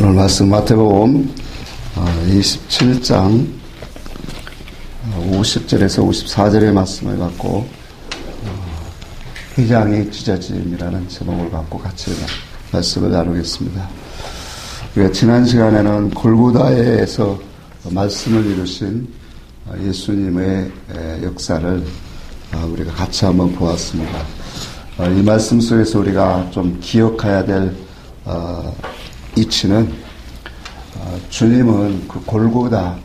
오늘 말씀 마태복음 27장 50절에서 54절의 말씀을 갖고 휘장이 찢어짐이라는 제목을 갖고 같이 말씀을 나누겠습니다. 우리가 지난 시간에는 골고다에서 말씀을 이루신 예수님의 역사를 우리가 같이 한번 보았습니다. 이 말씀 속에서 우리가 좀 기억해야 될 이치는 주님은 그 골고다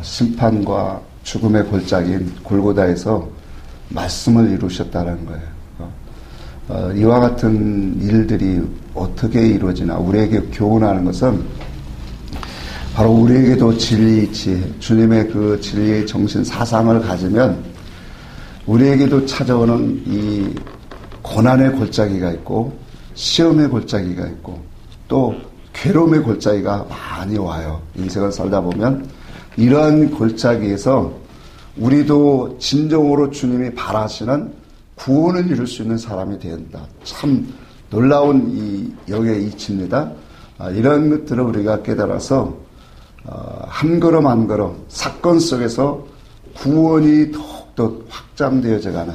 심판과 죽음의 골짜기인 골고다에서 말씀을 이루셨다는 거예요. 이와 같은 일들이 어떻게 이루어지나 우리에게 교훈하는 것은 바로 우리에게도 진리 이치, 주님의 그 진리의 정신 사상을 가지면 우리에게도 찾아오는 이 고난의 골짜기가 있고 시험의 골짜기가 있고 또 괴로움의 골짜기가 많이 와요. 인생을 살다 보면 이러한 골짜기에서 우리도 진정으로 주님이 바라시는 구원을 이룰 수 있는 사람이 된다. 참 놀라운 이 영의 이치입니다. 이런 것들을 우리가 깨달아서 한 걸음 한 걸음 사건 속에서 구원이 더욱더 확장되어져가는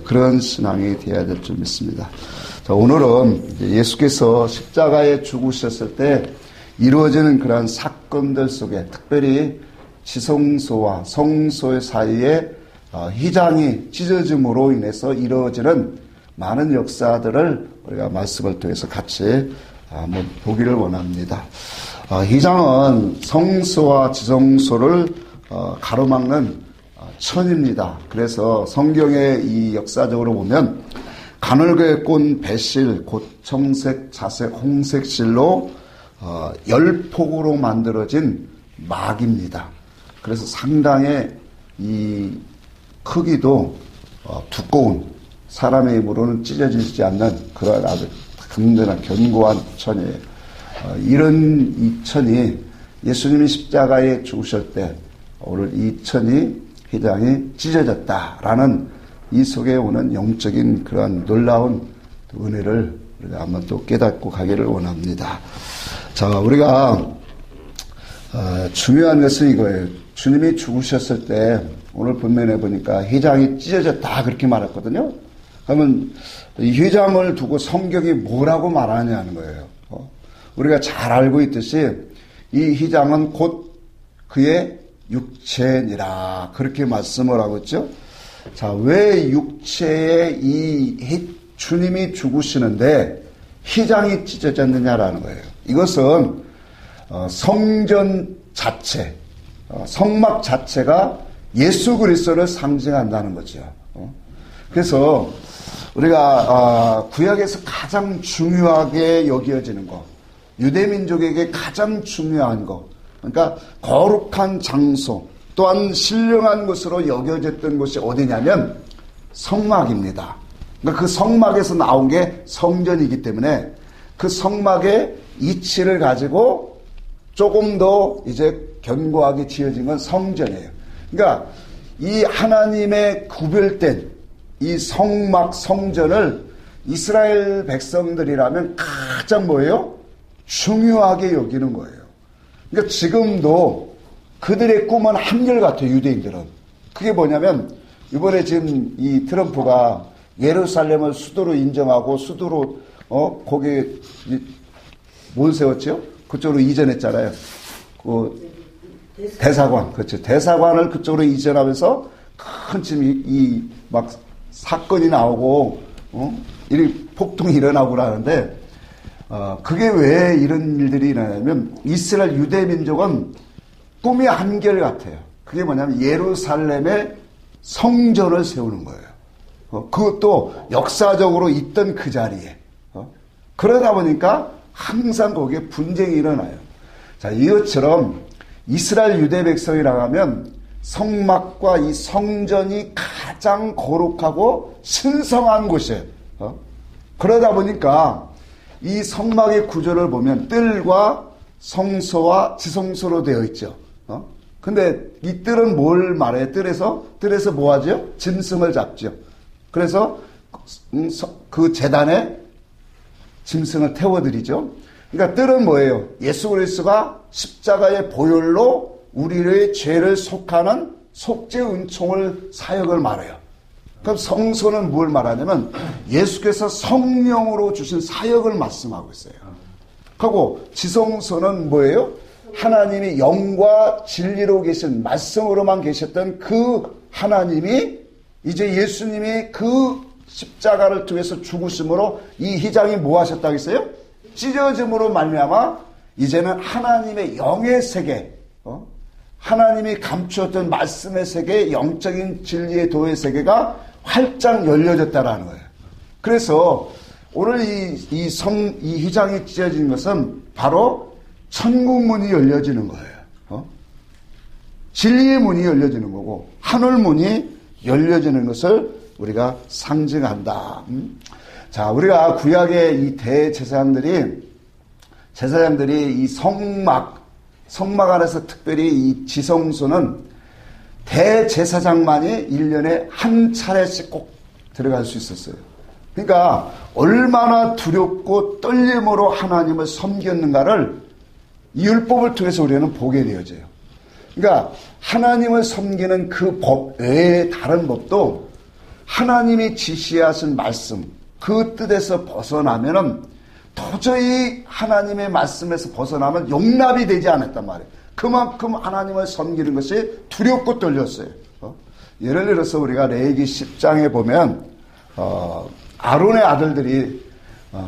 그런 신앙이 되어야 될 줄 믿습니다. 자, 오늘은 예수께서 십자가에 죽으셨을 때 이루어지는 그러한 사건들 속에 특별히 지성소와 성소의 사이에 휘장이 찢어짐으로 인해서 이루어지는 많은 역사들을 우리가 말씀을 통해서 같이 한번 보기를 원합니다. 휘장은 성소와 지성소를 가로막는 천입니다. 그래서 성경의 이 역사적으로 보면 가늘게 꼰 배실, 곧 청색, 자색, 홍색 실로 10폭으로 만들어진 막입니다. 그래서 상당히 이 크기도 두꺼운 사람의 힘으로는 찢어지지 않는 그런 아주 든든한 견고한 천이에요. 이런 이 천이 예수님이 십자가에 죽으실 때 오늘 이 천이 휘장이 찢어졌다라는 이 속에 오는 영적인 그러한 놀라운 은혜를 우리가 한번 또 깨닫고 가기를 원합니다. 자, 우리가 중요한 것은 이거예요. 주님이 죽으셨을 때 오늘 본문에 보니까 휘장이 찢어졌다 그렇게 말했거든요. 그러면 이 휘장을 두고 성경이 뭐라고 말하냐는 거예요. 우리가 잘 알고 있듯이 이 휘장은 곧 그의 육체니라 그렇게 말씀을 하고 있죠. 자, 왜 육체에 주님이 죽으시는데 휘장이 찢어졌느냐라는 거예요. 이것은 성전 자체, 성막 자체가 예수 그리스도를 상징한다는 거죠. 그래서 우리가 구약에서 가장 중요하게 여겨지는 것, 유대민족에게 가장 중요한 것, 그러니까 거룩한 장소, 또한 신령한 것으로 여겨졌던 곳이 어디냐면 성막입니다. 그러니까 그 성막에서 나온 게 성전이기 때문에 그 성막의 이치를 가지고 조금 더 이제 견고하게 지어진 건 성전이에요. 그러니까 이 하나님의 구별된 이 성막 성전을 이스라엘 백성들이라면 가장 뭐예요? 중요하게 여기는 거예요. 그러니까 지금도 그들의 꿈은 한결같아요, 유대인들은. 그게 뭐냐면, 이번에 지금 이 트럼프가 예루살렘을 수도로 인정하고 수도로, 거기에 뭘 세웠죠? 그쪽으로 이전했잖아요. 대사관, 그렇죠. 대사관을 그쪽으로 이전하면서 큰 지금 막 사건이 나오고, 이 폭동이 일어나고 그러는데, 그게 왜 이런 일들이 일어나냐면, 이스라엘 유대민족은 꿈이 한결같아요. 그게 뭐냐면 예루살렘에 성전을 세우는 거예요. 그것도 역사적으로 있던 그 자리에. 그러다 보니까 항상 거기에 분쟁이 일어나요. 자, 이것처럼 이스라엘 유대 백성이라고 하면 성막과 이 성전이 가장 거룩하고 신성한 곳이에요. 그러다 보니까 이 성막의 구조를 보면 뜰과 성소와 지성소로 되어 있죠. 근데 이 뜰은 뭘 말해요? 뜰에서 뭐 하죠? 짐승을 잡죠. 그래서 그 제단에 짐승을 태워드리죠. 그러니까 뜰은 뭐예요? 예수 그리스도가 십자가의 보혈로 우리의 죄를 속하는 속죄 은총을 사역을 말해요. 그럼 성소는 뭘 말하냐면 예수께서 성령으로 주신 사역을 말씀하고 있어요. 그리고 지성소는 뭐예요? 하나님이 영과 진리로 계신 말씀으로만 계셨던 그 하나님이 이제 예수님이 그 십자가를 통해서 죽으심으로 이 휘장이 뭐 하셨다고 했어요? 찢어짐으로 말미암아 이제는 하나님의 영의 세계, 하나님이 감추었던 말씀의 세계, 영적인 진리의 도의 세계가 활짝 열려졌다라는 거예요. 그래서 오늘 이 휘장이 찢어진 것은 바로 천국 문이 열려지는 거예요. 진리의 문이 열려지는 거고 하늘 문이 열려지는 것을 우리가 상징한다. 자, 우리가 구약의 이 제사장들이 이 성막 안에서 특별히 이 지성소는 대제사장만이 1년에 한 차례씩 꼭 들어갈 수 있었어요. 그러니까 얼마나 두렵고 떨림으로 하나님을 섬겼는가를 이 율법을 통해서 우리는 보게 되어져요. 그러니까 하나님을 섬기는 그 법 외에 다른 법도 하나님이 지시하신 말씀, 그 뜻에서 벗어나면은 도저히 하나님의 말씀에서 벗어나면 용납이 되지 않았단 말이에요. 그만큼 하나님을 섬기는 것이 두렵고 떨렸어요. 예를 들어서 우리가 레위기 10장에 보면 아론의 아들들이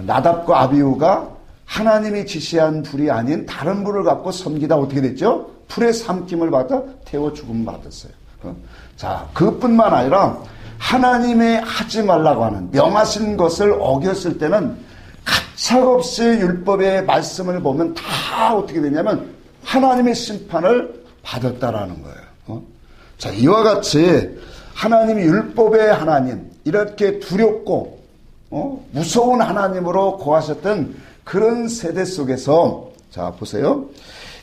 나답과 아비후가 하나님이 지시한 불이 아닌 다른 불을 갖고 섬기다 어떻게 됐죠? 불의 삼킴을 받아 태워 죽음 받았어요. 자, 그뿐만 아니라 하나님의 하지 말라고 하는 명하신 것을 어겼을 때는 가차없이 율법의 말씀을 보면 다 어떻게 되냐면 하나님의 심판을 받았다라는 거예요. 자, 이와 같이 하나님이 율법의 하나님, 이렇게 두렵고 무서운 하나님으로 거하셨던 그런 세대 속에서, 자 보세요,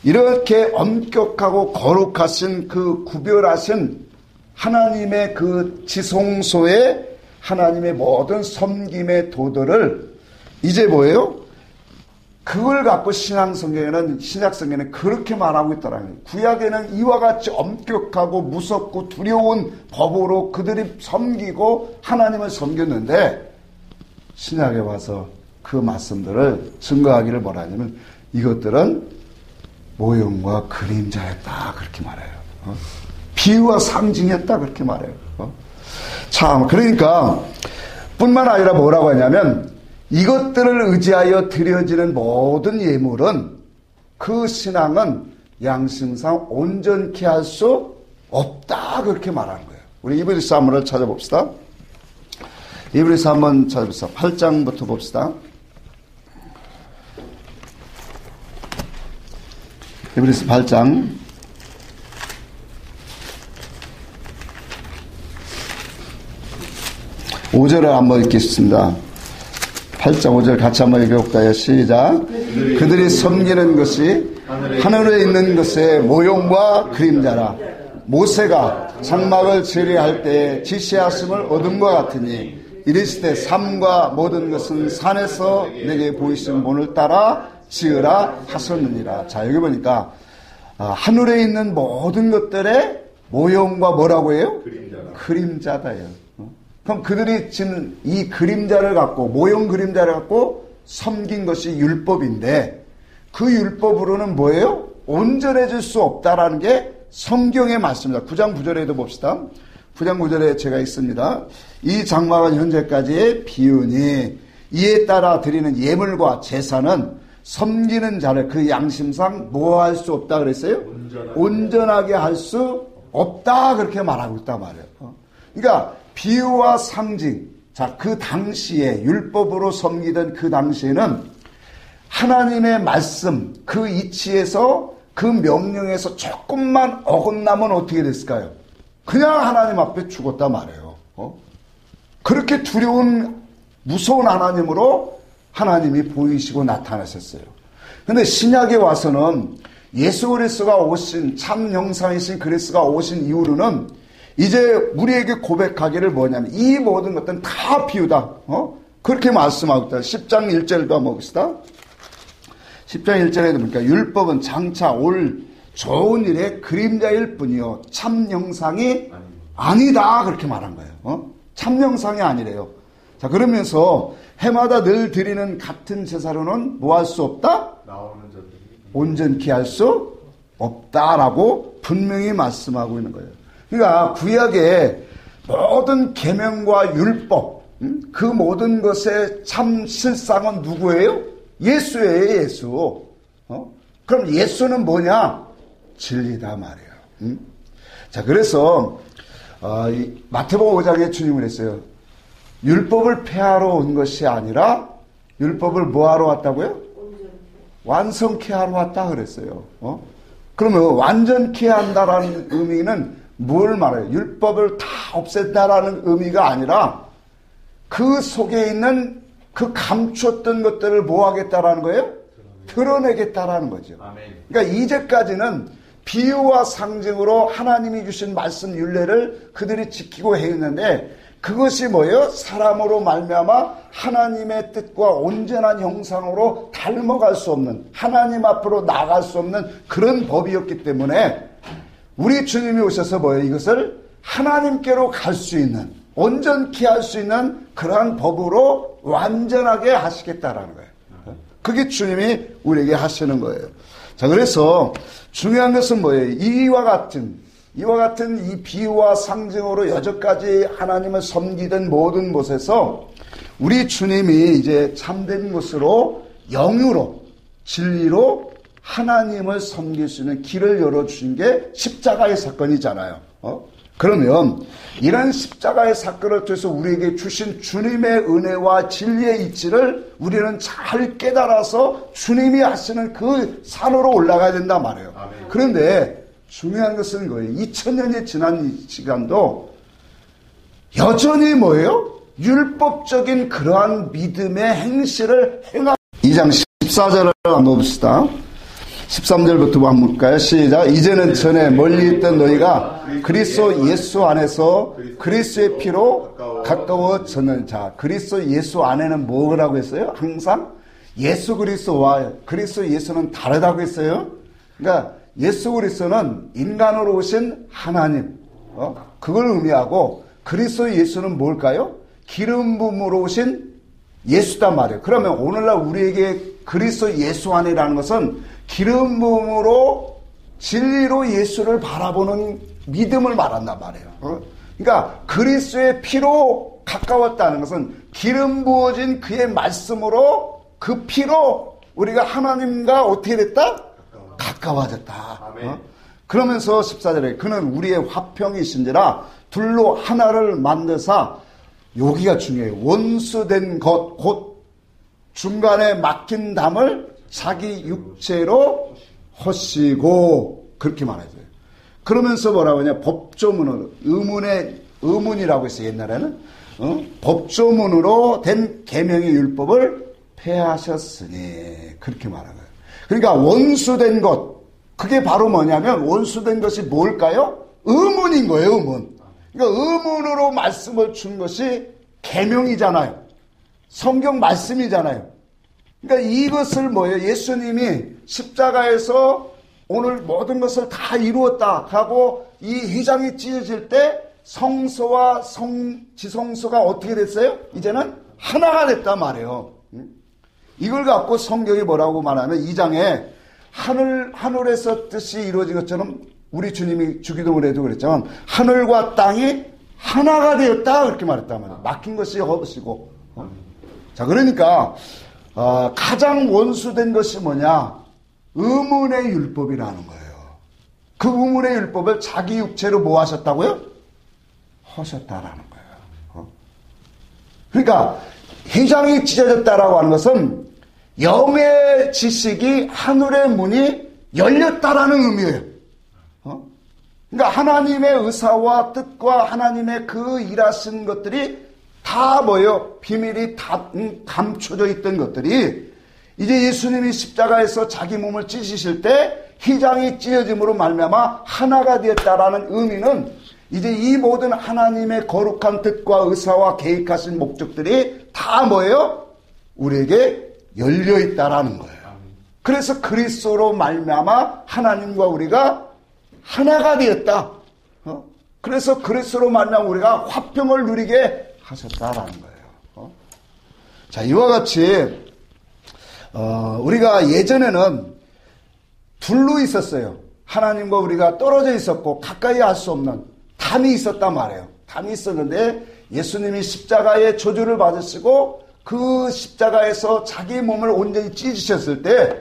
이렇게 엄격하고 거룩하신 그 구별하신 하나님의 그 지성소에 하나님의 모든 섬김의 도들을 이제 뭐예요? 그걸 갖고 신약성경에는 그렇게 말하고 있더라고요. 구약에는 이와 같이 엄격하고 무섭고 두려운 법으로 그들이 섬기고 하나님을 섬겼는데 신약에 와서 그 말씀들을 증거하기를 뭐라냐면 이것들은 모형과 그림자였다 그렇게 말해요. 비유와 상징이었다 그렇게 말해요. 참, 그러니까 뿐만 아니라 뭐라고 하냐면 이것들을 의지하여 드려지는 모든 예물은 그 신앙은 양심상 온전케 할 수 없다 그렇게 말하는 거예요. 우리 이브리서 한번을 찾아봅시다. 이브리서 한번 찾아봅시다. 8장부터 봅시다. 이브리서 8장 5절을 한번 읽겠습니다. 8장 5절 같이 한번 읽어볼까요? 시작. 그들이 섬기는 것이 하늘에 있는 것의 모형과 그림자라. 모세가 장막을 재래할 때에 지시하심을 얻은 것 같으니 이르시되 삶과 모든 것은 산에서 내게 보이신 본을 따라 지으라 하셨느니라. 자, 여기 보니까 하늘에 있는 모든 것들의 모형과 뭐라고 해요? 그림자다요. 그럼 그들이 지는 이 그림자를 갖고, 모형 그림자를 갖고 섬긴 것이 율법인데 그 율법으로는 뭐예요? 온전해질 수 없다라는 게 성경의 말씀입니다. 9장 9절에도 봅시다. 9장 9절에 제가 있습니다. 이 장막은 현재까지의 비유니 이에 따라 드리는 예물과 제사는 섬기는 자를 그 양심상 뭐 할 수 없다 그랬어요? 온전하게 할 수 없다 그렇게 말하고 있단 말이에요. 그러니까 비유와 상징, 자, 그 당시에 율법으로 섬기던 그 당시에는 하나님의 말씀, 그 이치에서 그 명령에서 조금만 어긋나면 어떻게 됐을까요? 그냥 하나님 앞에 죽었단 말이에요. 그렇게 두려운 무서운 하나님으로 하나님이 보이시고 나타나셨어요. 근데 신약에 와서는 예수 그리스도가 오신, 참 형상이신 그리스도가 오신 이후로는 이제 우리에게 고백하기를 뭐냐면 이 모든 것들은 다 비유다. 그렇게 말씀하고 있다. 10장 1절도 한번 봅시다. 10장 1절에도 보니까 율법은 장차 올 좋은 일의 그림자일 뿐이요 참 영상이 아니다 그렇게 말한 거예요. 참 영상이 아니래요. 자, 그러면서 해마다 늘 드리는 같은 제사로는 뭐 할 수 없다? 온전케 할 수 없다라고 분명히 말씀하고 있는 거예요. 그러니까 구약의 모든 계명과 율법, 그 모든 것의 참 실상은 누구예요? 예수예요, 예수. 그럼 예수는 뭐냐? 진리다 말이에요. 자, 그래서 마태복음 5장에 주님은 했어요. 율법을 폐하러 온 것이 아니라 율법을 뭐하러 왔다고요? 완성케 하러 왔다 그랬어요. 그러면 완전케 한다라는 의미는 뭘 말해요? 율법을 다 없앤다라는 의미가 아니라 그 속에 있는 그 감췄던 것들을 뭐 하겠다라는 거예요? 드러내겠다라는 거죠. 그러니까 이제까지는 비유와 상징으로 하나님이 주신 말씀 율례를 그들이 지키고 해있는데 그것이 뭐예요? 사람으로 말미암아 하나님의 뜻과 온전한 형상으로 닮아갈 수 없는, 하나님 앞으로 나갈 수 없는 그런 법이었기 때문에 우리 주님이 오셔서 뭐예요? 이것을 하나님께로 갈 수 있는, 온전케 할 수 있는 그러한 법으로 완전하게 하시겠다라는 거예요. 그게 주님이 우리에게 하시는 거예요. 자, 그래서 중요한 것은 뭐예요? 이와 같은 이 비유와 상징으로 여태까지 하나님을 섬기던 모든 곳에서 우리 주님이 이제 참된 것으로 영으로 진리로 하나님을 섬길 수 있는 길을 열어주신 게 십자가의 사건이잖아요. 그러면 이런 십자가의 사건을 통해서 우리에게 주신 주님의 은혜와 진리의 이치를 우리는 잘 깨달아서 주님이 하시는 그 산으로 올라가야 된단 말이에요. 아멘. 그런데 중요한 것은 거예요. 2000년이 지난 이 시간도 여전히 뭐예요? 율법적인 그러한 믿음의 행실을 행하고 2장 14절을 한번 봅시다. 13절부터 한번 볼까요? 시작. 이제는 전에 멀리 있던 너희가 그리스도 예수 안에서 그리스도의 피로 가까워졌는 자. 그리스도 예수 안에는 뭐라고 했어요? 항상 예수 그리스도와 그리스도 예수는 다르다고 했어요. 그러니까 예수 그리스도는 인간으로 오신 하나님, 그걸 의미하고 그리스도 예수는 뭘까요? 기름 부음으로 오신 예수단 말이에요. 그러면 오늘날 우리에게 그리스도 예수 안이라는 것은 기름 부음으로 진리로 예수를 바라보는 믿음을 말한단 말이에요. 그러니까 그리스도의 피로 가까웠다는 것은 기름 부어진 그의 말씀으로 그 피로 우리가 하나님과 어떻게 됐다? 가까워졌다. 그러면서 14절에 그는 우리의 화평이신지라 둘로 하나를 만드사 여기가 중요해요. 원수된 것 곧 중간에 막힌 담을 자기 육체로 허시고 그렇게 말해줘요. 그러면서 뭐라고 하냐? 법조문으로 의문이라고 했어요. 옛날에는 법조문으로 된 계명의 율법을 폐하셨으니 그렇게 말하는 거예요. 그러니까 원수된 것 그게 바로 뭐냐면 원수된 것이 뭘까요? 의문인 거예요. 의문. 그러니까 의문으로 말씀을 준 것이 계명이잖아요. 성경 말씀이잖아요. 그러니까 이것을 뭐예요? 예수님이 십자가에서 오늘 모든 것을 다 이루었다 하고 이 휘장이 찢어질 때 성소와 지성소가 어떻게 됐어요? 이제는 하나가 됐단 말이에요. 이걸 갖고 성경이 뭐라고 말하면 2장에 하늘에서 뜻이 이루어진 것처럼 우리 주님이 주기도문에도 그랬지만 하늘과 땅이 하나가 되었다 그렇게 말했단 말이에요. 막힌 것이 없으시고. 자, 그러니까 가장 원수된 것이 뭐냐? 의문의 율법이라는 거예요. 그 의문의 율법을 자기 육체로 뭐 하셨다고요? 하셨다라는 거예요. 그러니까 휘장이 찢어졌다라고 하는 것은 영의 지식이 하늘의 문이 열렸다라는 의미예요. 그러니까 하나님의 의사와 뜻과 하나님의 그 일하신 것들이 다 뭐예요? 비밀이 다 감춰져 있던 것들이 이제 예수님이 십자가에서 자기 몸을 찢으실 때 휘장이 찢어짐으로 말미암아 하나가 되었다라는 의미는 이제 이 모든 하나님의 거룩한 뜻과 의사와 계획하신 목적들이 다 뭐예요? 우리에게 열려 있다라는 거예요. 그래서 그리스도로 말미암아 하나님과 우리가 하나가 되었다. 그래서 그리스도로 말미암아 우리가 화평을 누리게 하셨다라는 거예요. 자, 이와 같이 우리가 예전에는 둘로 있었어요. 하나님과 우리가 떨어져 있었고 가까이 할 수 없는 담이 있었단 말이에요. 담이 있었는데 예수님이 십자가의 저주를 받으시고 그 십자가에서 자기 몸을 온전히 찢으셨을 때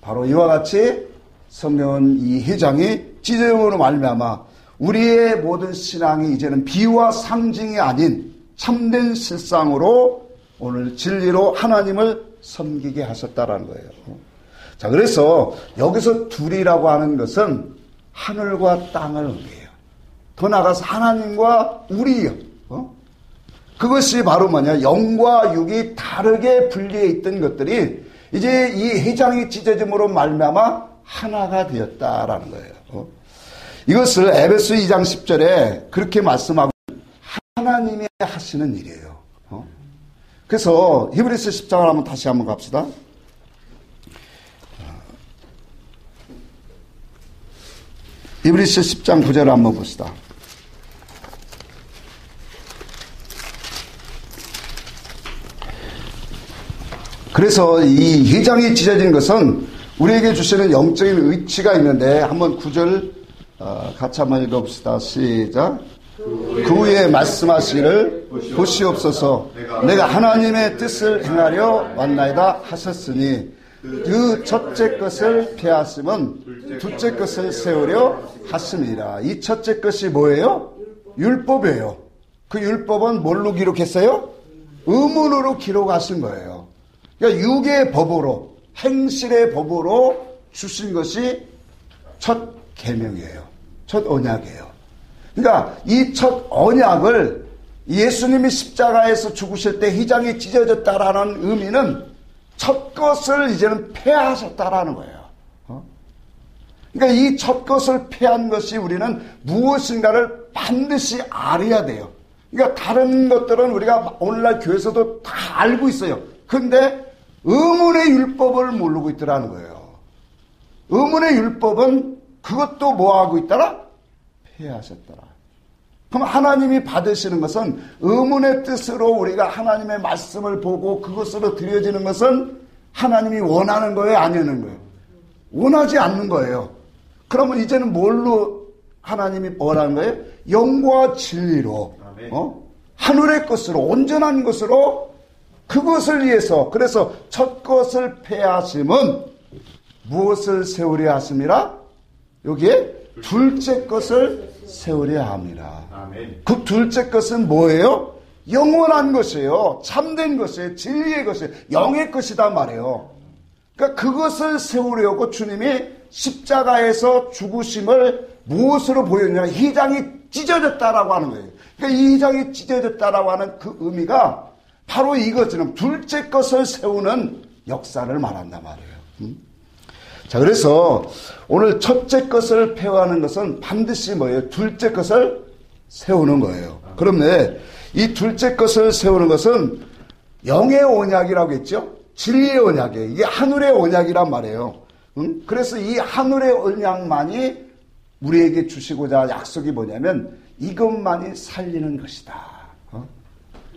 바로 이와 같이 성경은 이 회장이 찢어짐으로 말미암아 우리의 모든 신앙이 이제는 비유와 상징이 아닌 참된 실상으로 오늘 진리로 하나님을 섬기게 하셨다라는 거예요. 자, 그래서 여기서 둘이라고 하는 것은 하늘과 땅을 의미해요. 더 나아가서 하나님과 우리요. 그것이 바로 뭐냐? 영과 육이 다르게 분리해 있던 것들이 이제 이 회장이 찢어짐으로 말미암아 하나가 되었다라는 거예요. 이것을 에베소 2장 10절에 그렇게 말씀하고 하나님이 하시는 일이에요. 그래서 히브리서 10장을 한번 다시 한번 갑시다. 히브리서 10장 9절을 한번 봅시다. 그래서 이 회장이 찢어진 것은 우리에게 주시는 영적인 의치가 있는데 한번 9절 같이 한번 읽어봅시다. 시작. 그 후에 말씀하시기를 보시옵소서 내가 하나님의 뜻을 행하려 왔나이다 하셨으니 그 첫째 것을 폐하심은 둘째 것을 세우려 하심이라. 이 첫째 것이 뭐예요? 율법이에요. 그 율법은 뭘로 기록했어요? 의문으로 기록하신 거예요. 그러니까 육의 법으로 행실의 법으로 주신 것이 첫 계명이에요. 첫 언약이에요. 그러니까 이 첫 언약을 예수님이 십자가에서 죽으실 때 휘장이 찢어졌다라는 의미는 첫 것을 이제는 폐하셨다라는 거예요. 그러니까 이 첫 것을 폐한 것이 우리는 무엇인가를 반드시 알아야 돼요. 그러니까 다른 것들은 우리가 오늘날 교회에서도 다 알고 있어요. 그런데 의문의 율법을 모르고 있더라는 거예요. 의문의 율법은 그것도 뭐하고 있더라? 폐하셨더라. 그럼 하나님이 받으시는 것은 의문의 뜻으로 우리가 하나님의 말씀을 보고 그것으로 드려지는 것은 하나님이 원하는 거예요? 아니는 거예요? 원하지 않는 거예요. 그러면 이제는 뭘로 하나님이 원하는 거예요? 영과 진리로 하늘의 것으로 온전한 것으로 그것을 위해서 그래서 첫 것을 폐하심은 무엇을 세우려 하심이라? 여기에 둘째 것을 세우려 합니다. 그 둘째 것은 뭐예요? 영원한 것이에요. 참된 것이에요. 진리의 것이에요. 영의 것이단 말이에요. 그러니까 그것을 세우려고 주님이 십자가에서 죽으심을 무엇으로 보였냐? 휘장이 찢어졌다라고 하는 거예요. 그러니까 이 휘장이 찢어졌다라고 하는 그 의미가 바로 이것처럼 둘째 것을 세우는 역사를 말한단 말이에요. 자, 그래서 오늘 첫째 것을 폐하는 것은 반드시 뭐예요? 둘째 것을 세우는 거예요. 그런데 이 둘째 것을 세우는 것은 영의 언약이라고 했죠? 진리의 언약이에요. 이게 하늘의 언약이란 말이에요. 그래서 이 하늘의 언약만이 우리에게 주시고자 약속이 뭐냐면 이것만이 살리는 것이다.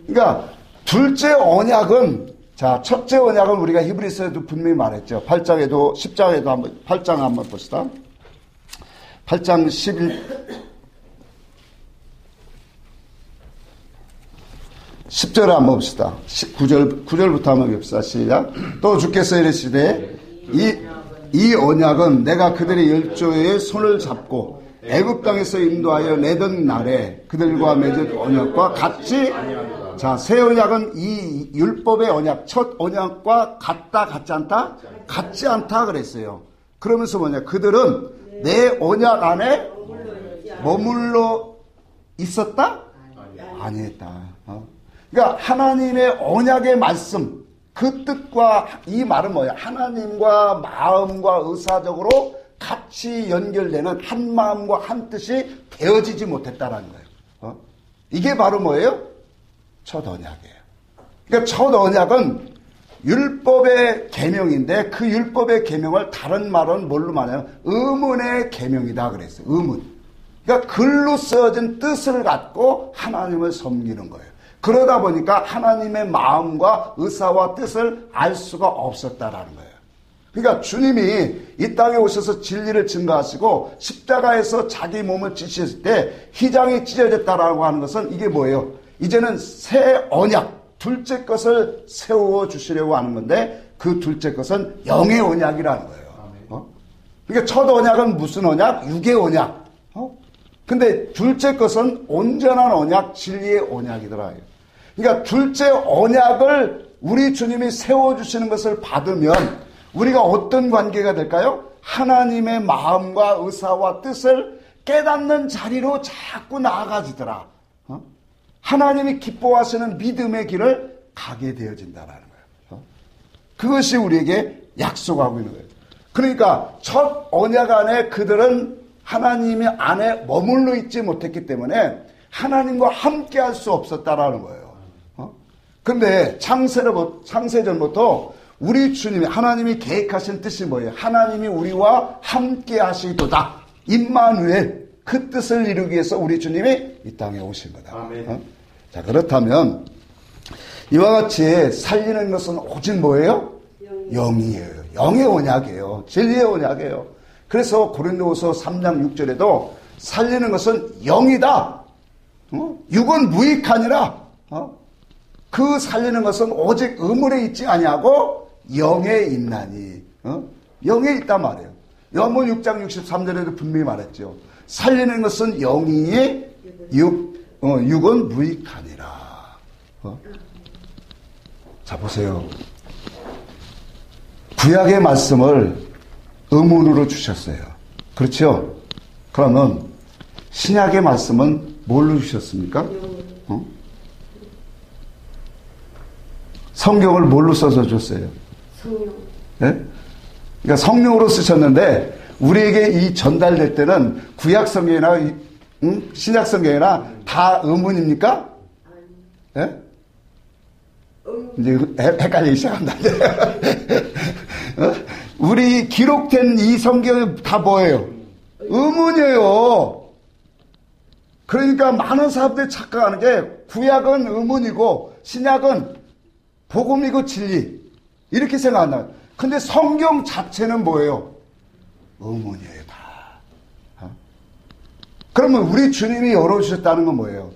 그러니까 둘째 언약은 자, 첫째 언약은 우리가 히브리서에도 분명히 말했죠. 8장에도 10장에도 한번 8장 한번 봅시다. 8장 10절에 한번 봅시다. 9절부터 한번 봅시다. 시작. 또 주께서 이르시되 이 언약은 내가 그들의 열조의 손을 잡고 애굽 땅에서 인도하여 내던 날에 그들과 맺은 언약과 같이 자, 새 언약은 이 율법의 언약, 첫 언약과 같지 않다? 같지 않다 그랬어요. 그러면서 뭐냐? 그들은 내 언약 안에 머물러 있었다? 아니었다. 그러니까 하나님의 언약의 말씀, 그 뜻과 이 말은 뭐야? 하나님과 마음과 의사적으로 같이 연결되는 한 마음과 한 뜻이 되어지지 못했다라는 거예요. 이게 바로 뭐예요? 첫 언약이에요. 그러니까 첫 언약은 율법의 계명인데 그 율법의 계명을 다른 말은 뭘로 말해요? 의문의 계명이다 그랬어요. 의문. 그러니까 글로 써진 뜻을 갖고 하나님을 섬기는 거예요. 그러다 보니까 하나님의 마음과 의사와 뜻을 알 수가 없었다라는 거예요. 그러니까 주님이 이 땅에 오셔서 진리를 증거하시고 십자가에서 자기 몸을 찢으실 때 휘장이 찢어졌다라고 하는 것은 이게 뭐예요? 이제는 새 언약, 둘째 것을 세워 주시려고 하는 건데 그 둘째 것은 영의 언약이라는 거예요. 그러니까 첫 언약은 무슨 언약? 육의 언약. 근데 둘째 것은 온전한 언약, 진리의 언약이더라. 그러니까 둘째 언약을 우리 주님이 세워주시는 것을 받으면 우리가 어떤 관계가 될까요? 하나님의 마음과 의사와 뜻을 깨닫는 자리로 자꾸 나아가지더라. 하나님이 기뻐하시는 믿음의 길을 가게 되어진다라는 거예요. 그것이 우리에게 약속하고 있는 거예요. 그러니까 첫 언약 안에 그들은 하나님의 안에 머물러 있지 못했기 때문에 하나님과 함께 할 수 없었다라는 거예요. 근데 창세전부터 우리 주님이 하나님이 계획하신 뜻이 뭐예요? 하나님이 우리와 함께 하시도다. 임마누엘. 그 뜻을 이루기 위해서 우리 주님이 이 땅에 오신 거다. 자, 그렇다면 이와 같이 살리는 것은 오직 뭐예요? 영이에요. 영의 언약이에요. 진리의 언약이에요. 그래서 고린도후서 3장 6절에도 살리는 것은 영이다. 육은 무익하니라. 그 살리는 것은 오직 의물에 있지 아니하고 영에 있나니. 영에 있단 말이에요. 요한복음 6장 63절에도 분명히 말했죠. 살리는 것은 영이니 육은 무익하니라. 자, 보세요. 구약의 말씀을 의문으로 주셨어요. 그렇죠? 그러면 신약의 말씀은 뭘로 주셨습니까? 성경을 뭘로 써서 줬어요? 성령. 네? 그러니까 성령으로 쓰셨는데 우리에게 이 전달될 때는 구약 성경이나 신약 성경이나 다 의문입니까? 네? 이제 헷갈리기 시작한다. 우리 기록된 이 성경이 다 뭐예요? 의문이에요. 그러니까 많은 사람들이 착각하는 게 구약은 의문이고 신약은 복음이고 진리 이렇게 생각한다. 근데 성경 자체는 뭐예요? 의문이에요. 다. 그러면 우리 주님이 열어주셨다는 건 뭐예요?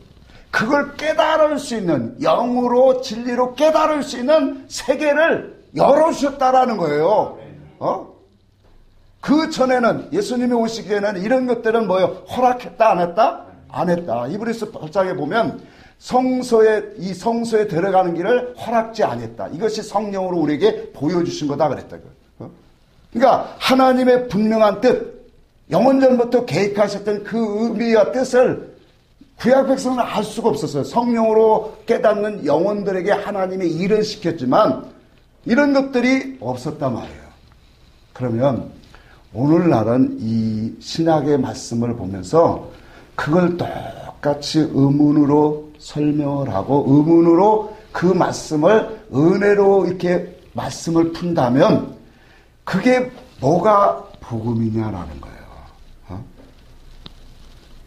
그걸 깨달을 수 있는 영으로 진리로 깨달을 수 있는 세계를 열어주셨다라는 거예요. 그 전에는 예수님이 오시기 전에는 이런 것들은 뭐예요? 허락했다 안 했다? 안 했다. 이브리서 8장에 보면 이 성소에 들어가는 길을 허락지 아니했다. 이것이 성령으로 우리에게 보여주신 거다 그랬다. 그러니까 하나님의 분명한 뜻, 영원전부터 계획하셨던 그 의미와 뜻을 구약 백성은 알 수가 없었어요. 성령으로 깨닫는 영혼들에게 하나님이 일을 시켰지만 이런 것들이 없었단 말이에요. 그러면 오늘날은 이 신약의 말씀을 보면서 그걸 똑같이 의문으로 설명을 하고 의문으로 그 말씀을 은혜로 이렇게 말씀을 푼다면 그게 뭐가 복음이냐라는 거예요.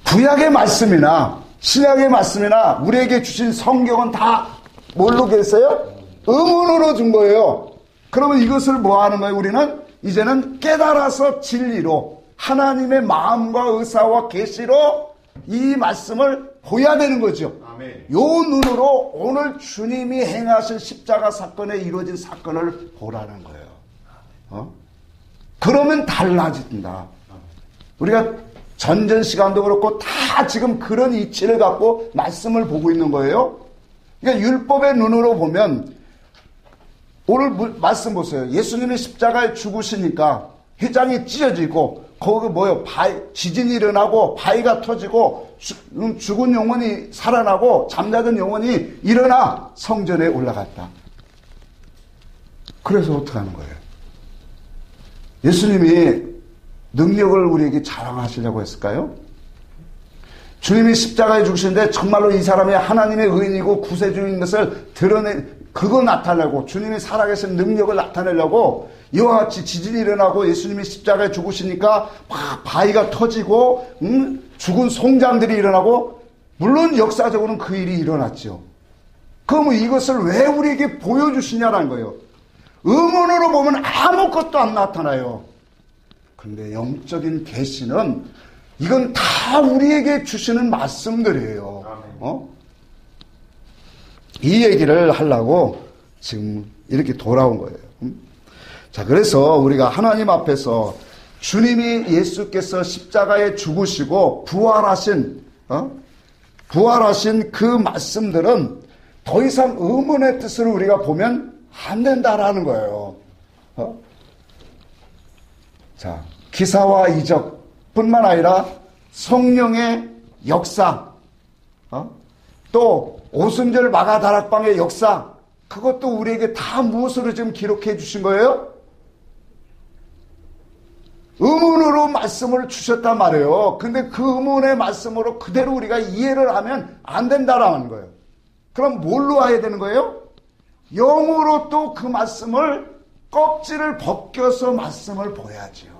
구약의 말씀이나 신약의 말씀이나 우리에게 주신 성경은 다 뭘로 계세요? 의문으로 준 거예요. 그러면 이것을 뭐 하는 거예요? 우리는 이제는 깨달아서 진리로 하나님의 마음과 의사와 계시로 이 말씀을 보여야 되는 거죠. 아멘. 요 눈으로 오늘 주님이 행하신 십자가 사건에 이루어진 사건을 보라는 거예요. 그러면 달라진다. 우리가 전전 시간도 그렇고 다 지금 그런 이치를 갖고 말씀을 보고 있는 거예요. 그러니까 율법의 눈으로 보면 오늘 말씀 보세요. 예수님이 십자가에 죽으시니까 휘장이 찢어지고 거기 뭐요? 지진이 일어나고 바위가 터지고 죽은 영혼이 살아나고 잠자던 영혼이 일어나 성전에 올라갔다. 그래서 어떻게 하는 거예요? 예수님이 능력을 우리에게 자랑하시려고 했을까요? 주님이 십자가에 죽으시는데 정말로 이 사람이 하나님의 의인이고 구세주인 것을 그거 나타내고 주님이 살아계신 능력을 나타내려고 이와 같이 지진이 일어나고 예수님이 십자가에 죽으시니까 막 바위가 터지고 죽은 송장들이 일어나고 물론 역사적으로는 그 일이 일어났죠. 그럼 이것을 왜 우리에게 보여주시냐라는 거예요. 음원으로 보면 아무것도 안 나타나요. 그런데 영적인 계시는 이건 다 우리에게 주시는 말씀들이에요. 이 얘기를 하려고 지금 이렇게 돌아온 거예요. 자, 그래서 우리가 하나님 앞에서 주님이 예수께서 십자가에 죽으시고 부활하신 그 말씀들은 더 이상 의문의 뜻으로 우리가 보면 안 된다라는 거예요. 자, 기사와 이적뿐만 아니라 성령의 역사, 또 오순절 마가다락방의 역사, 그것도 우리에게 다 무엇으로 지금 기록해 주신 거예요? 의문으로 말씀을 주셨단 말이에요. 근데 그 의문의 말씀으로 그대로 우리가 이해를 하면 안 된다라는 거예요. 그럼 뭘로 해야 되는 거예요? 영으로 또 그 말씀을 껍질을 벗겨서 말씀을 보여야죠.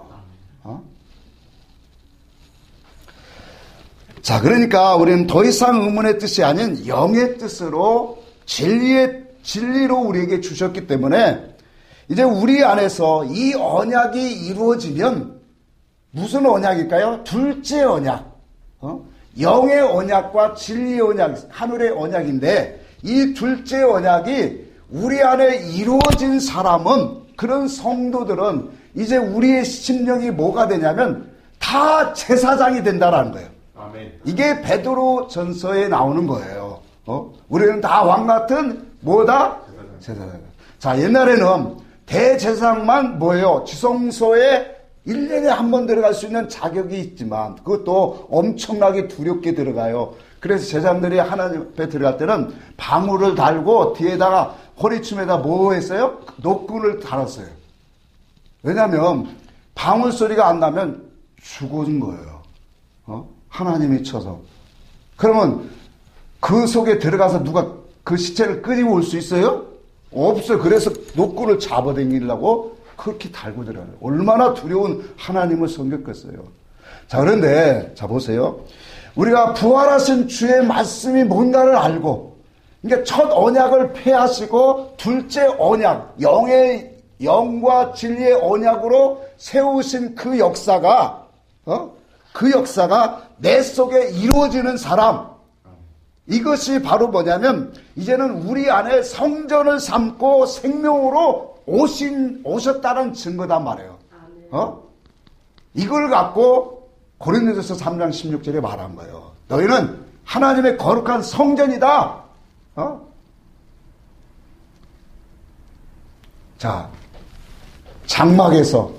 자, 그러니까 우리는 더 이상 의문의 뜻이 아닌 영의 뜻으로 진리로 우리에게 주셨기 때문에 이제 우리 안에서 이 언약이 이루어지면 무슨 언약일까요? 둘째 언약. 영의 언약과 진리의 언약, 하늘의 언약인데 이 둘째 언약이 우리 안에 이루어진 사람은, 그런 성도들은 이제 우리의 심령이 뭐가 되냐면 다 제사장이 된다라는 거예요. 아멘. 이게 베드로 전서에 나오는 거예요. 우리는 다 왕같은 뭐다? 제사장. 자, 옛날에는 대제사장만 뭐예요? 지성소에 1년에 한 번 들어갈 수 있는 자격이 있지만 그것도 엄청나게 두렵게 들어가요. 그래서 제사장들이 하나님 앞에 들어갈 때는 방울을 달고 뒤에다가 허리춤에다 뭐 했어요? 노끈을 달았어요. 왜냐하면 방울 소리가 안 나면 죽은 거예요. 하나님이 쳐서. 그러면 그 속에 들어가서 누가 그 시체를 끄집어 올 수 있어요? 없어요. 그래서 노끈을 잡아당기려고 그렇게 달고 들어가요. 얼마나 두려운 하나님을 섬겼겠어요. 자, 그런데 자 보세요. 우리가 부활하신 주의 말씀이 뭔가를 알고, 그러니까 첫 언약을 폐하시고 둘째 언약, 영과 진리의 언약으로 세우신 그 역사가 내 속에 이루어지는 사람, 이것이 바로 뭐냐면 이제는 우리 안에 성전을 삼고 생명으로 오셨다는 증거단 말이에요. 이걸 갖고 고린도전서 3장 16절에 말한 거예요. 너희는 하나님의 거룩한 성전이다. 자, 장막에서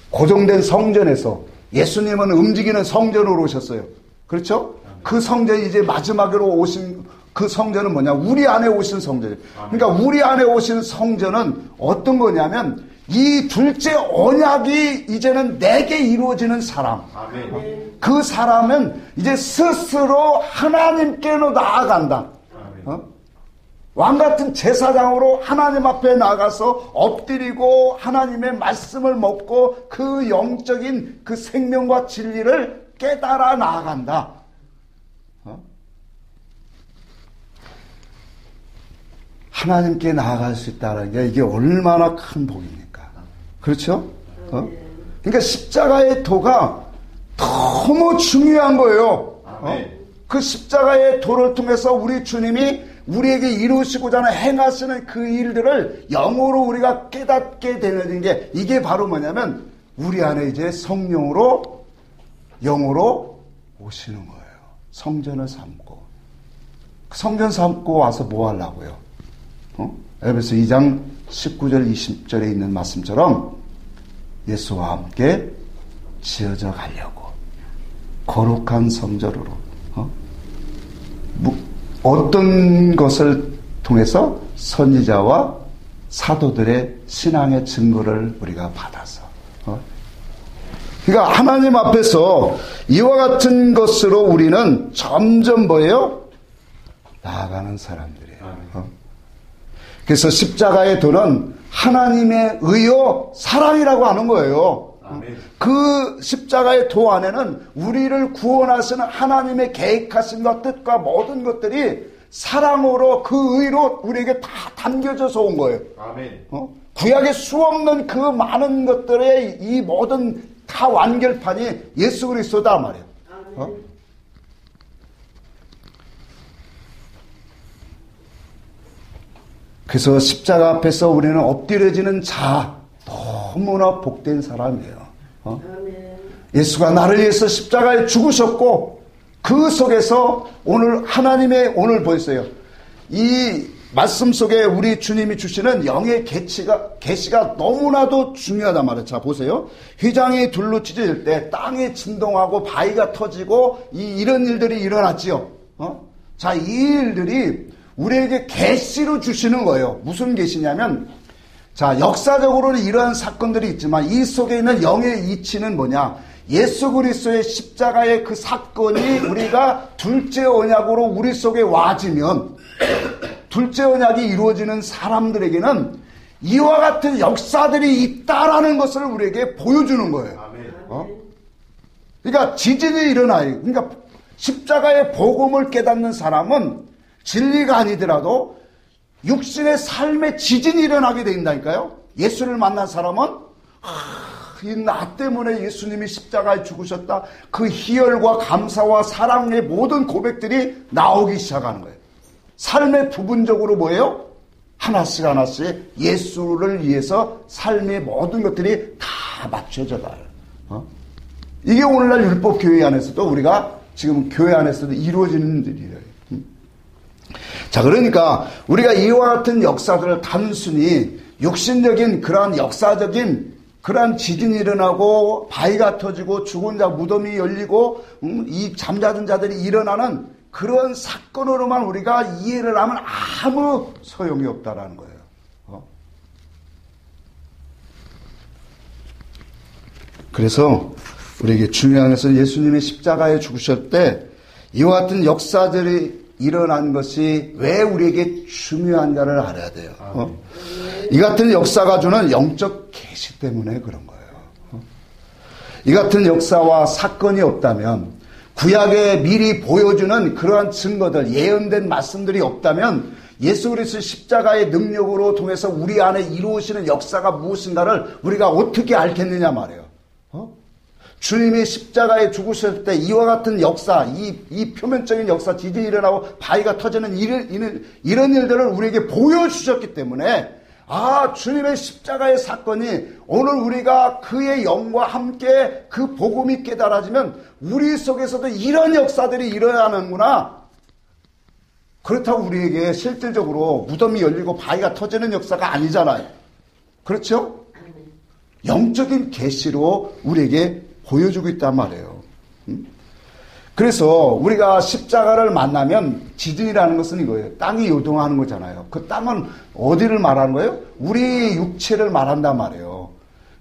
고정된 성전에서 예수님은 움직이는 성전으로 오셨어요. 그렇죠? 그 성전이 이제 마지막으로 오신 그 성전은 뭐냐? 우리 안에 오신 성전이에요. 그러니까 우리 안에 오신 성전은 어떤 거냐면 이 둘째 언약이 이제는 내게 이루어지는 사람. 그 사람은 이제 스스로 하나님께로 나아간다. 왕같은 제사장으로 하나님 앞에 나가서 엎드리고 하나님의 말씀을 먹고 그 영적인 그 생명과 진리를 깨달아 나아간다. 하나님께 나아갈 수 있다는 게 이게 얼마나 큰 복입니까? 그렇죠? 그러니까 십자가의 도가 너무 중요한 거예요. 그 십자가의 도를 통해서 우리 주님이 우리에게 이루시고자 하는 행하시는 그 일들을 영으로 우리가 깨닫게 되는 게 이게 바로 뭐냐면 우리 안에 이제 성령으로 영으로 오시는 거예요. 성전을 삼고. 성전 삼고 와서 뭐 하려고요? 에베소 2장 19절 20절에 있는 말씀처럼 예수와 함께 지어져 가려고 거룩한 성전으로 어떤 것을 통해서 선지자와 사도들의 신앙의 증거를 우리가 받아서 그러니까 하나님 앞에서 이와 같은 것으로 우리는 점점 뭐예요? 나아가는 사람들이에요. 그래서 십자가의 도는 하나님의 의요 사랑이라고 하는 거예요. 아멘. 그 십자가의 도 안에는 우리를 구원하시는 하나님의 계획하심과 뜻과 모든 것들이 사랑으로 그 의로 우리에게 다 담겨져서 온 거예요. 아멘. 구약에 수없는 그 많은 것들의 이 모든 다 완결판이 예수 그리스도다 말이에요. 그래서 십자가 앞에서 우리는 엎드려지는 자, 너무나 복된 사람이에요. 예수가 나를 위해서 십자가에 죽으셨고 그 속에서 오늘 하나님의 오늘 보였어요. 이 말씀 속에 우리 주님이 주시는 영의 계시가 너무나도 중요하단 말이에요. 자 보세요. 휘장이 둘로 찢어질 때 땅이 진동하고 바위가 터지고 이런 일들이 일어났지요. 자, 이 일들이 우리에게 계시로 주시는 거예요. 무슨 계시냐면, 자, 역사적으로는 이러한 사건들이 있지만 이 속에 있는 영의 이치는 뭐냐? 예수 그리스도의 십자가의 그 사건이 우리가 둘째 언약으로 우리 속에 와지면, 둘째 언약이 이루어지는 사람들에게는 이와 같은 역사들이 있다라는 것을 우리에게 보여주는 거예요. 그러니까 지진이 일어나요. 그러니까 십자가의 복음을 깨닫는 사람은 진리가 아니더라도 육신의 삶의 지진이 일어나게 된다니까요. 예수를 만난 사람은 이 나 때문에 예수님이 십자가에 죽으셨다. 그 희열과 감사와 사랑의 모든 고백들이 나오기 시작하는 거예요. 삶의 부분적으로 뭐예요? 하나씩 하나씩 예수를 위해서 삶의 모든 것들이 다 맞춰져 가요. 이게 오늘날 율법교회 안에서도 우리가 지금 교회 안에서도 이루어지는 일이에요. 자, 그러니까 우리가 이와 같은 역사들을 단순히 육신적인 그러한 역사적인 그러한 지진이 일어나고 바위가 터지고 죽은 자 무덤이 열리고 이 잠자던 자들이 일어나는 그런 사건으로만 우리가 이해를 하면 아무 소용이 없다라는 거예요. 그래서 우리에게 중요한 것은 예수님이 십자가에 죽으실 때 이와 같은 역사들이 일어난 것이 왜 우리에게 중요한가를 알아야 돼요. 이 같은 역사가 주는 영적 계시 때문에 그런 거예요. 이 같은 역사와 사건이 없다면, 구약에 미리 보여주는 그러한 증거들, 예언된 말씀들이 없다면 예수 그리스도의 십자가의 능력으로 통해서 우리 안에 이루어지는 역사가 무엇인가를 우리가 어떻게 알겠느냐 말이에요. 주님이 십자가에 죽으실 때 이와 같은 역사, 이 표면적인 역사, 지진이 일어나고 바위가 터지는 이런 일들을 우리에게 보여주셨기 때문에, 주님의 십자가의 사건이 오늘 우리가 그의 영과 함께 그 복음이 깨달아지면 우리 속에서도 이런 역사들이 일어나는구나. 그렇다고 우리에게 실질적으로 무덤이 열리고 바위가 터지는 역사가 아니잖아요. 그렇죠? 영적인 계시로 우리에게 보여주고 있단 말이에요. 그래서 우리가 십자가를 만나면 지진이라는 것은 이거예요. 땅이 요동하는 거잖아요. 그 땅은 어디를 말하는 거예요? 우리 육체를 말한단 말이에요.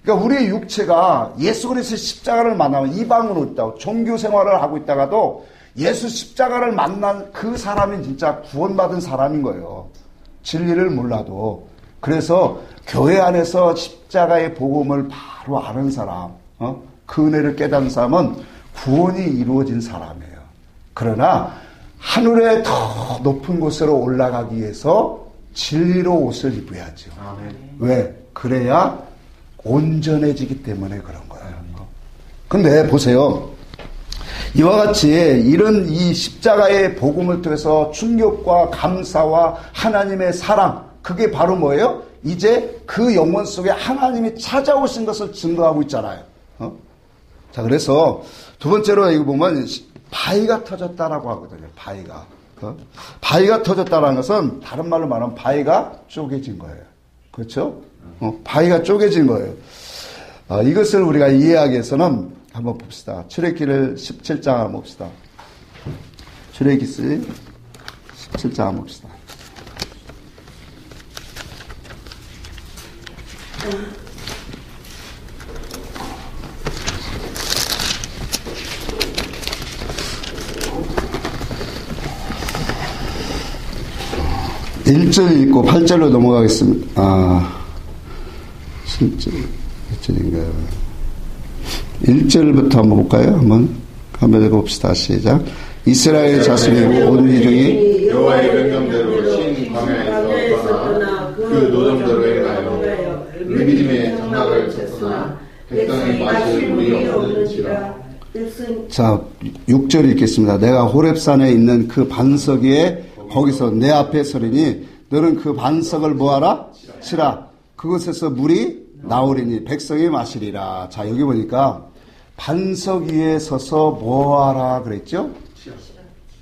그러니까 우리 육체가 예수 그리스도의 십자가를 만나면 이방으로 있다고 종교 생활을 하고 있다가도 예수 십자가를 만난 그 사람이 진짜 구원받은 사람인 거예요. 진리를 몰라도. 그래서 교회 안에서 십자가의 복음을 바로 아는 사람, 그 은혜를 깨닫는 사람은 구원이 이루어진 사람이에요. 그러나 하늘의 더 높은 곳으로 올라가기 위해서 진리로 옷을 입어야죠. 왜? 그래야 온전해지기 때문에 그런 거예요. 근데 보세요. 이와 같이 이런 이 십자가의 복음을 통해서 충격과 감사와 하나님의 사랑, 그게 바로 뭐예요? 이제 그 영혼 속에 하나님이 찾아오신 것을 증거하고 있잖아요. 자, 그래서 두 번째로 이거 보면 바위가 터졌다라고 하거든요. 바위가 터졌다라는 것은 다른 말로 말하면 바위가 쪼개진 거예요. 그렇죠? 바위가 쪼개진 거예요. 이것을 우리가 이해하기 위해서는 한번 봅시다. 출애기를 17장 한번 봅시다. 출애기 17장 한번 봅시다. 1절 읽고 8절로 넘어가겠습니다. 1절인가요? 1절부터 한번 볼까요? 한번 읽어봅시다. 시작. 이스라엘 자손이 온 회중이 여호와의 명령대로 신 광야에서 떠나 그 노점대로 행하여 르비딤의 장막을 쳤으나 백성이 마실 물이 없는지라. 자, 6절 읽겠습니다. 내가 호렙산에 있는 그 반석 위에 거기서 내 앞에 서리니 너는 그 반석을 뭐하라? 치라. 그곳에서 물이 나오리니 백성이 마시리라. 자, 여기 보니까 반석 위에 서서 뭐하라 그랬죠?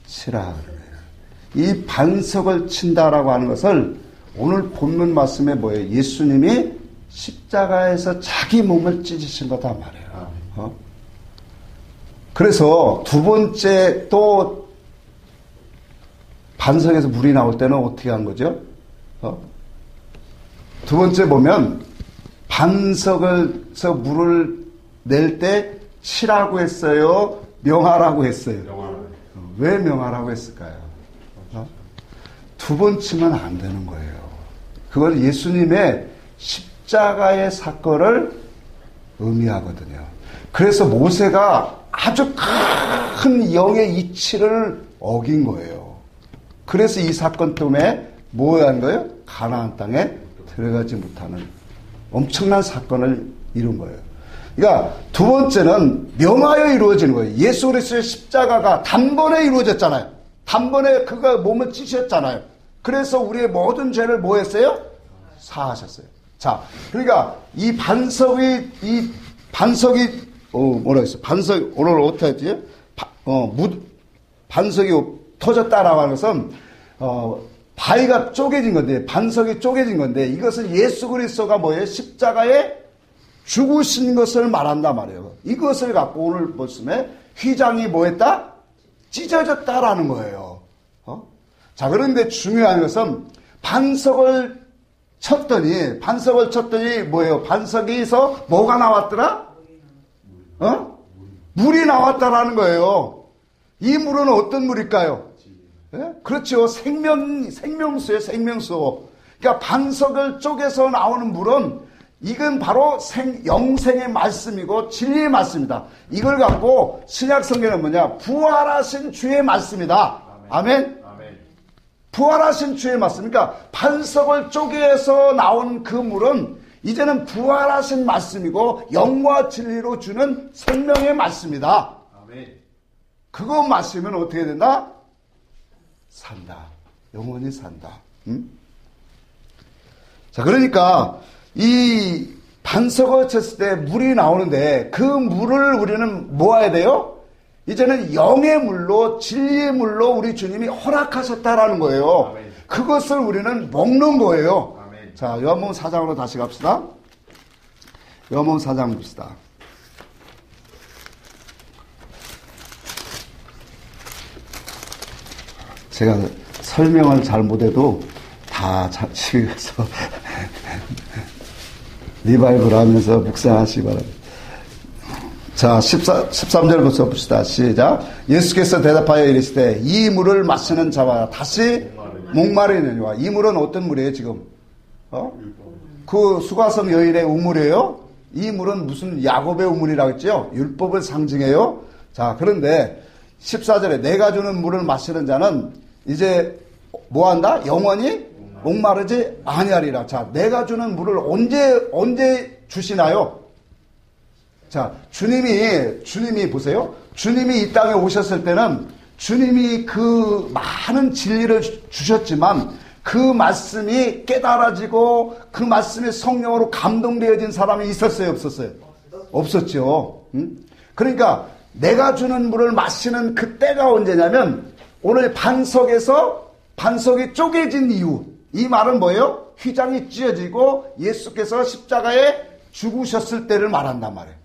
치라. 이 반석을 친다라고 하는 것을 오늘 본문 말씀에 뭐예요? 예수님이 십자가에서 자기 몸을 찢으신 거다 말이에요. 그래서 두 번째 또 반석에서 물이 나올 때는 어떻게 한 거죠? 두 번째 보면 반석에서 물을 낼 때 치라고 했어요? 명하라고 했어요? 왜 명하라고 했을까요? 두 번 치면 안 되는 거예요. 그건 예수님의 십자가의 사건을 의미하거든요. 그래서 모세가 아주 큰 영의 이치를 어긴 거예요. 그래서 이 사건 때문에 뭐 한 거예요? 가나안 땅에 들어가지 못하는 엄청난 사건을 이룬 거예요. 그러니까 두 번째는 명하여 이루어지는 거예요. 예수 그리스도의 십자가가 단번에 이루어졌잖아요. 단번에 그가 몸을 찢으셨잖아요. 그래서 우리의 모든 죄를 뭐 했어요? 사하셨어요. 자, 그러니까 이 반석이 뭐라 했어요? 반석, 오늘 어떻게 했지? 반석이 터졌다라고 하는 것은, 바위가 쪼개진 건데, 반석이 쪼개진 건데, 이것은 예수 그리스도가 뭐예요? 십자가에 죽으신 것을 말한단 말이에요. 이것을 갖고 오늘 말씀에 휘장이 뭐 했다? 찢어졌다라는 거예요. 자, 그런데 중요한 것은 반석을 쳤더니 뭐예요? 반석에서 뭐가 나왔더라? 물이 나왔다라는 거예요. 이 물은 어떤 물일까요? 예? 그렇죠. 생명수예요, 생명수. 그러니까 반석을 쪼개서 나오는 물은 이건 바로 영생의 말씀이고 진리의 말씀이다. 이걸 갖고 신약 성경은 뭐냐? 부활하신 주의 말씀이다. 아멘. 부활하신 주의 말씀. 그러니까 반석을 쪼개서 나온 그 물은 이제는 부활하신 말씀이고 영과 진리로 주는 생명의 말씀이다. 그거 마시면 어떻게 된다? 산다. 영원히 산다. 응? 자, 그러니까 이 반석을 쳤을 때 물이 나오는데 그 물을 우리는 모아야 돼요? 이제는 영의 물로 진리의 물로 우리 주님이 허락하셨다라는 거예요. 아멘. 그것을 우리는 먹는 거예요. 아멘. 자, 요한복음 4장으로 다시 갑시다. 요한복음 4장 봅시다. 제가 설명을 잘 못해도 다 집에서 리바이벌 하면서 묵상하시기 바랍니다. 자, 13절부터 봅시다. 시작. 예수께서 대답하여 이르시되 이 물을 마시는 자와 다시 목마르느니와. 이 물은 어떤 물이에요 지금? 그 수가성 여인의 우물이에요? 이 물은 무슨 야곱의 우물이라고 했죠? 율법을 상징해요. 자, 그런데 14절에 내가 주는 물을 마시는 자는 이제 뭐한다? 영원히 목마르지 아니하리라. 자, 내가 주는 물을 언제 주시나요? 자, 주님이 보세요. 주님이 이 땅에 오셨을 때는 주님이 그 많은 진리를 주셨지만 그 말씀이 깨달아지고 그 말씀이 성령으로 감동되어진 사람이 있었어요? 없었어요? 없었죠. 그러니까 내가 주는 물을 마시는 그때가 언제냐면 오늘 반석이 쪼개진 이유. 이 말은 뭐예요? 휘장이 찢어지고 예수께서 십자가에 죽으셨을 때를 말한단 말이에요.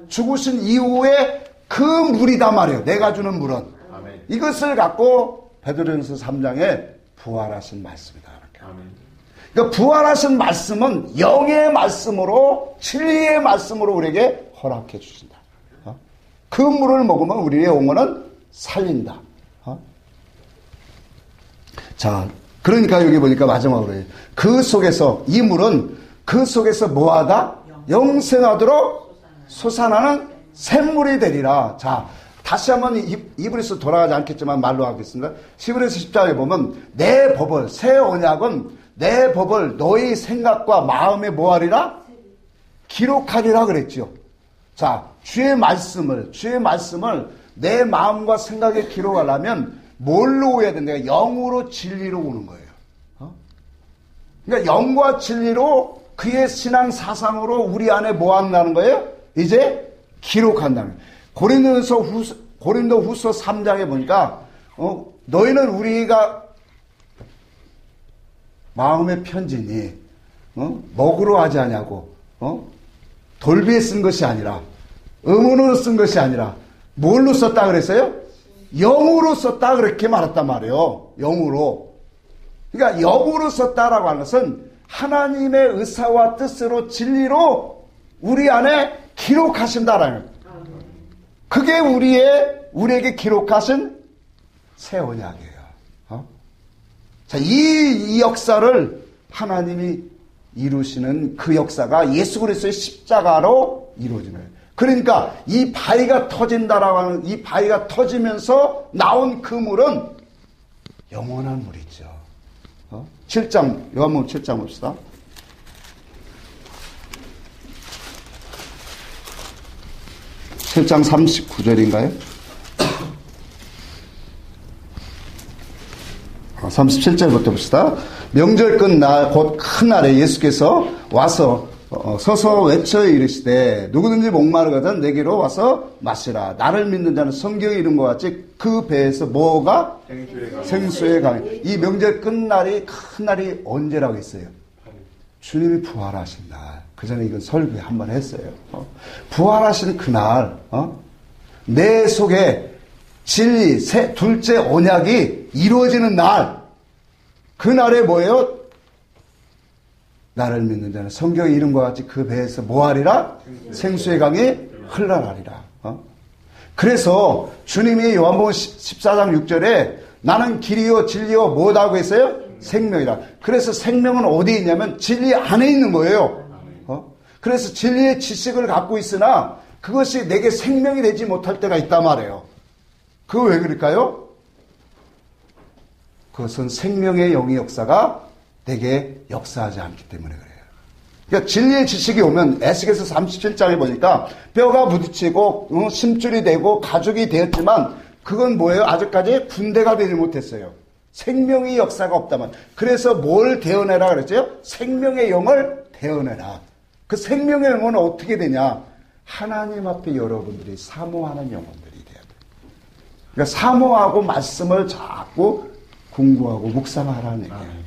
죽으신 이후에 그 물이다 말이에요. 내가 주는 물은. 아멘. 이것을 갖고 베드로전서 3장에 부활하신 말씀이다. 그러니까 부활하신 말씀은 영의 말씀으로 진리의 말씀으로 우리에게 허락해 주신다. 그 물을 먹으면 우리의 영혼은 살린다. 자, 그러니까 여기 보니까 마지막으로 해요. 그 속에서, 이 물은 그 속에서 뭐하다? 영생하도록 솟아나는 샘물이 되리라. 자, 다시 한번 이브리스 돌아가지 않겠지만 말로 하겠습니다. 히브리서 10장에 보면 내 법을, 새 언약은 내 법을 너희 생각과 마음에 뭐하리라? 기록하리라 그랬죠. 자, 주의 말씀을 내 마음과 생각에 기록하려면 뭘로 오야 된다? 영으로 진리로 오는 거예요. 그러니까 영과 진리로 그의 신앙 사상으로 우리 안에 뭐 한다는 거예요? 이제 기록한다는 거예요. 고린도 후서 3장에 보니까 너희는 우리가 마음의 편지니 먹으로 하지 않냐고 돌비에 쓴 것이 아니라 음운으로 쓴 것이 아니라 뭘로 썼다 그랬어요? 영으로 썼다 그렇게 말했단 말이에요. 영으로. 그러니까 영으로 썼다라고 하는 것은 하나님의 의사와 뜻으로 진리로 우리 안에 기록하신다라는 거예요. 그게 우리에게 기록하신 새 언약이에요. 자, 이 역사를 하나님이 이루시는 그 역사가 예수 그리스도의 십자가로 이루어지는 거예요. 그러니까 이 바위가 터진다라고 하는, 이 바위가 터지면서 나온 그 물은 영원한 물이죠. 7장, 요한복음 7장 봅시다. (7장) 39절인가요? 37절부터 봅시다. 명절 끝날 곧 큰 날에 예수께서 와서 서서 외쳐 이르시되 누구든지 목마르거든 내게로 와서 마시라. 나를 믿는 자는 성경에 이른 것 같이 그 배에서 뭐가? 생수의 강이. 이 명절 끝날이 큰 날이 언제라고 했어요? 주님이 부활하신 날. 그 전에 이건 설교에 한번 했어요. 부활하신 그날 내 속에 진리 둘째 언약이 이루어지는 날. 그날에 뭐예요? 나를 믿는 자는 성경에 이름과 같이 그 배에서 뭐하리라? 생수의 강이 흘러나리라. 그래서 주님이 요한복음 14장 6절에 나는 길이요 진리요 뭐라고 했어요? 생명이라. 그래서 생명은 어디에 있냐면 진리 안에 있는 거예요. 그래서 진리의 지식을 갖고 있으나 그것이 내게 생명이 되지 못할 때가 있단 말이에요. 그거 왜 그럴까요? 그것은 생명의 영의 역사가 내게 역사하지 않기 때문에 그래요. 그러니까 진리의 지식이 오면 에스겔서 37장에 보니까 뼈가 부딪히고 심줄이 되고 가죽이 되었지만 그건 뭐예요? 아직까지 군대가 되지 못했어요. 생명의 역사가 없다만. 그래서 뭘 대어내라 그랬죠? 생명의 영을 대어내라. 그 생명의 영은 어떻게 되냐? 하나님 앞에 여러분들이 사모하는 영혼들이 돼야 돼요. 그러니까 사모하고 말씀을 자꾸 공부하고 묵상하라는 얘기예요.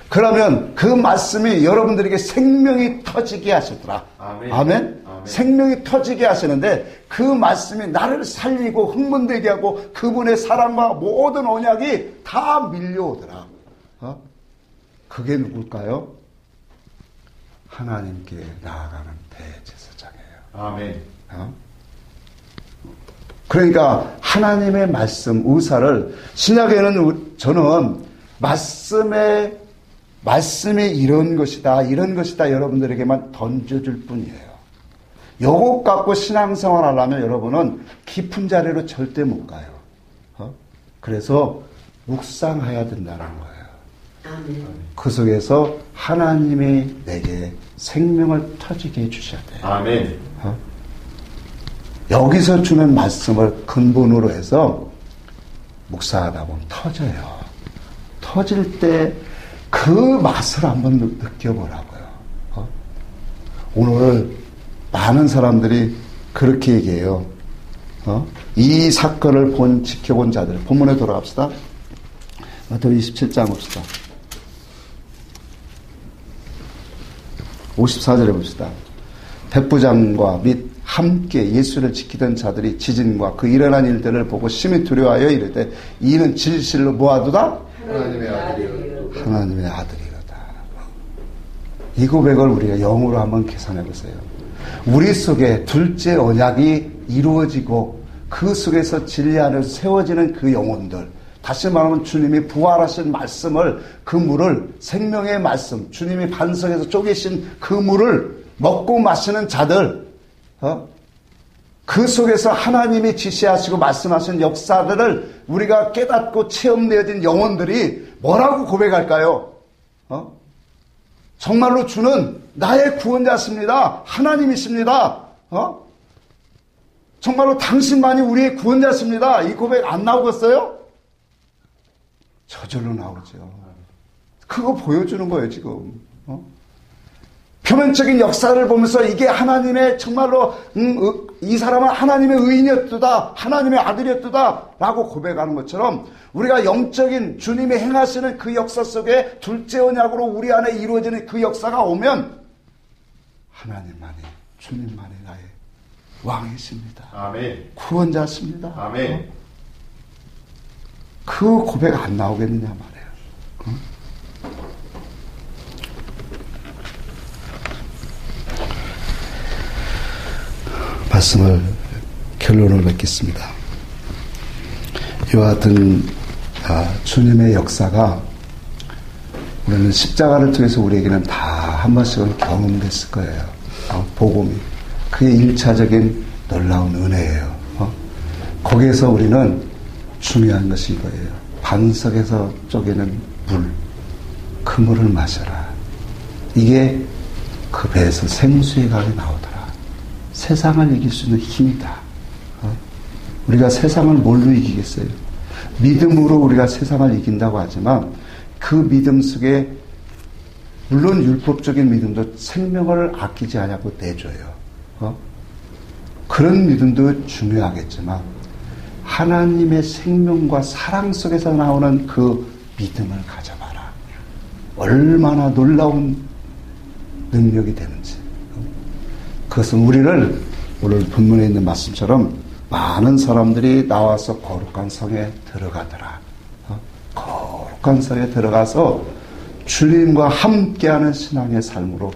그러면 그 말씀이 여러분들에게 생명이 터지게 하시더라. 아멘. 아멘? 아멘. 생명이 터지게 하시는데 그 말씀이 나를 살리고 흥분되게 하고 그분의 사랑과 모든 언약이 다 밀려오더라. 그게 누굴까요? 하나님께 나아가는 대제사장이에요. 아멘. 그러니까 하나님의 말씀, 의사를 신약에는 저는 말씀이 이런 것이다 여러분들에게만 던져줄 뿐이에요. 요것 갖고 신앙생활 하려면 여러분은 깊은 자리로 절대 못 가요. 그래서 묵상해야 된다는 거예요. 아멘. 그 속에서 하나님이 내게 생명을 터지게 해주셔야 돼요. 아멘. 여기서 주는 말씀을 근본으로 해서 묵상하다 보면 터져요. 터질 때 그 맛을 한번 느껴보라고요. 오늘 많은 사람들이 그렇게 얘기해요. 이 사건을 지켜본 자들. 본문에 돌아갑시다. 마태복음 27장 봅시다. 54절에 봅시다. 백부장과 및 함께 예수를 지키던 자들이 지진과 그 일어난 일들을 보고 심히 두려워하여 이르되 이는 진실로 뭐하도다? 하나님의 아들이로다. 이 고백을 우리가 영으로 한번 계산해 보세요. 우리 속에 둘째 언약이 이루어지고 그 속에서 진리 안에서 세워지는 그 영혼들, 다시 말하면 주님이 부활하신 말씀을, 그 물을, 생명의 말씀, 주님이 반석에서 쪼개신 그 물을 먹고 마시는 자들, 그 속에서 하나님이 지시하시고 말씀하신 역사들을 우리가 깨닫고 체험되어진 영혼들이 뭐라고 고백할까요? 정말로 주는 나의 구원자십니다. 하나님이십니다. 정말로 당신만이 우리의 구원자십니다. 이 고백 안 나오겠어요? 저절로 나오죠. 그거 보여주는 거예요, 지금. 표면적인 역사를 보면서 이게 하나님의 정말로 이 사람은 하나님의 의인이었다, 하나님의 아들이었다 라고 고백하는 것처럼 우리가 영적인 주님이 행하시는 그 역사 속에 둘째 언약으로 우리 안에 이루어지는 그 역사가 오면 하나님만이, 주님만이 나의 왕이십니다. 아멘. 구원자십니다. 아멘. 그 고백 안 나오겠느냐 말이에요. 말씀을 결론을 맺겠습니다. 이와 같은 주님의 역사가 우리는 십자가를 통해서 우리에게는 다 한 번씩은 경험됐을 거예요. 복음이. 그게 1차적인 놀라운 은혜예요. 거기에서 우리는 중요한 것이 이거예요. 반석에서 쪼개는 물, 그 물을 마셔라. 이게 그 배에서 생수의 강이 나오더라. 세상을 이길 수 있는 힘이다. 우리가 세상을 뭘로 이기겠어요? 믿음으로 우리가 세상을 이긴다고 하지만 그 믿음 속에 물론 율법적인 믿음도 생명을 아끼지 않냐고 내줘요. 그런 믿음도 중요하겠지만 하나님의 생명과 사랑 속에서 나오는 그 믿음을 가져봐라. 얼마나 놀라운 능력이 되는지. 그것은 우리를 오늘 본문에 있는 말씀처럼 많은 사람들이 나와서 거룩한 성에 들어가더라. 거룩한 성에 들어가서 주님과 함께하는 신앙의 삶으로